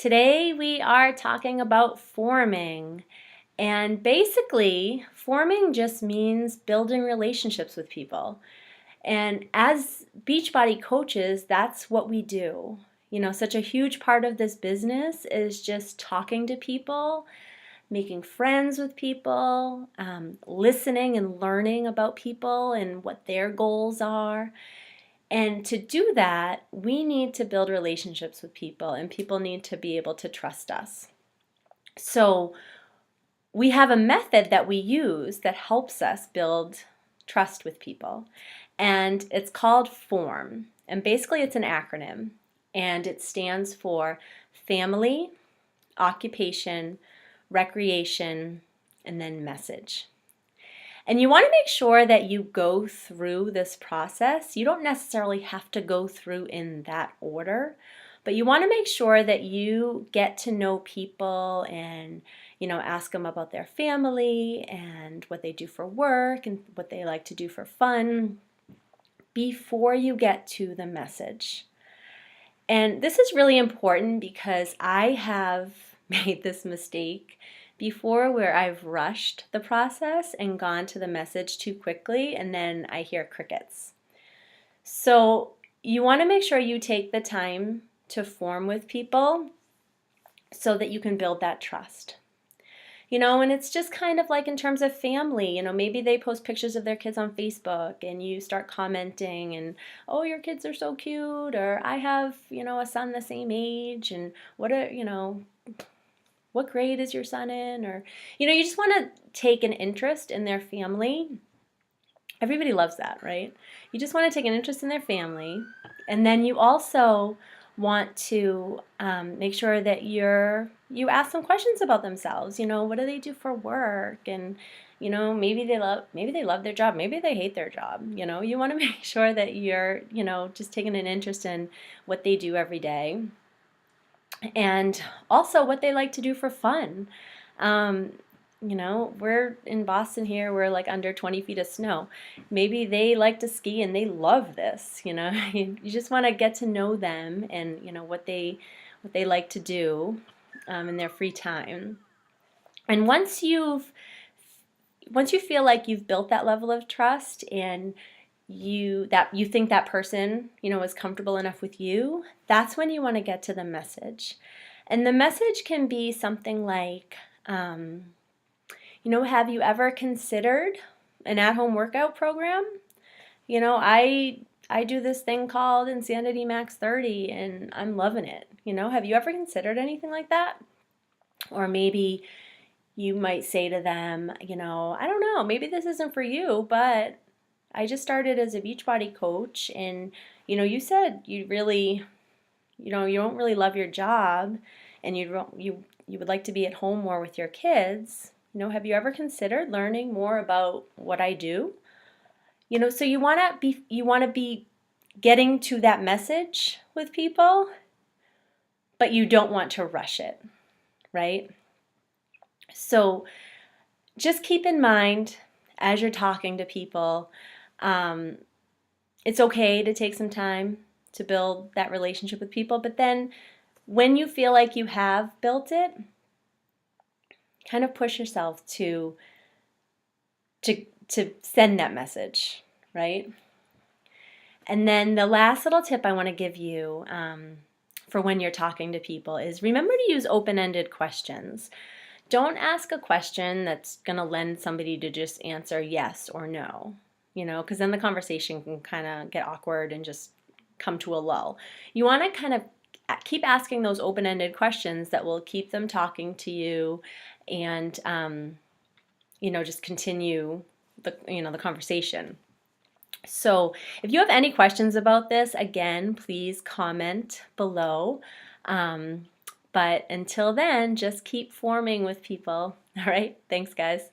Today we are talking about forming. And basically, forming just means building relationships with people. And as Beachbody coaches, that's what we do. Such a huge part of this business is just talking to people, making friends with people, listening and learning about people and what their goals are. And to do that, we need to build relationships with people, and people need to be able to trust us. So, we have a method that we use that helps us build trust with people, and it's called FORM. And basically, it's an acronym, and it stands for family, occupation, recreation, and then message. And you want to make sure that you go through this process. You don't necessarily have to go through in that order, but you want to make sure that you get to know people and, ask them about their family and what they do for work and what they like to do for fun before you get to the message. And this is really important because I have made this mistake before where I've rushed the process and gone to the message too quickly, and then I hear crickets. So you want to make sure you take the time to form with people so that you can build that trust. And it's just kind of like in terms of family, maybe they post pictures of their kids on Facebook and you start commenting and, oh, your kids are so cute, or I have, a son the same age, and what grade is your son in? Or, you just want to take an interest in their family. Everybody loves that, right? You just want to take an interest in their family. And then you also want to make sure that you ask them questions about themselves. What do they do for work? And, maybe they love their job. Maybe they hate their job. You want to make sure that you're, just taking an interest in what they do every day. And also what they like to do for fun. We're in Boston here, we're like under 20 feet of snow. Maybe they like to ski and they love this, You just want to get to know them and, what they like to do in their free time. And once you feel like you've built that level of trust and you think that person, is comfortable enough with you, that's when you want to get to the message. And the message can be something like, have you ever considered an at-home workout program? I do this thing called Insanity Max 30 and I'm loving it. Have you ever considered anything like that? Or maybe you might say to them, I don't know, maybe this isn't for you, but I just started as a Beachbody coach, and you said you really, you don't really love your job, and you would like to be at home more with your kids. Have you ever considered learning more about what I do? So you want to be getting to that message with people, but you don't want to rush it, right? So just keep in mind as you're talking to people, it's okay to take some time to build that relationship with people, but then when you feel like you have built it, kind of push yourself to send that message, right? And then the last little tip I want to give you for when you're talking to people is remember to use open-ended questions. Don't ask a question that's going to lend somebody to just answer yes or no, because then the conversation can kind of get awkward and just come to a lull. You want to kind of keep asking those open-ended questions that will keep them talking to you and, just continue the conversation. So if you have any questions about this, again, please comment below. But until then, just keep forming with people. All right, thanks guys.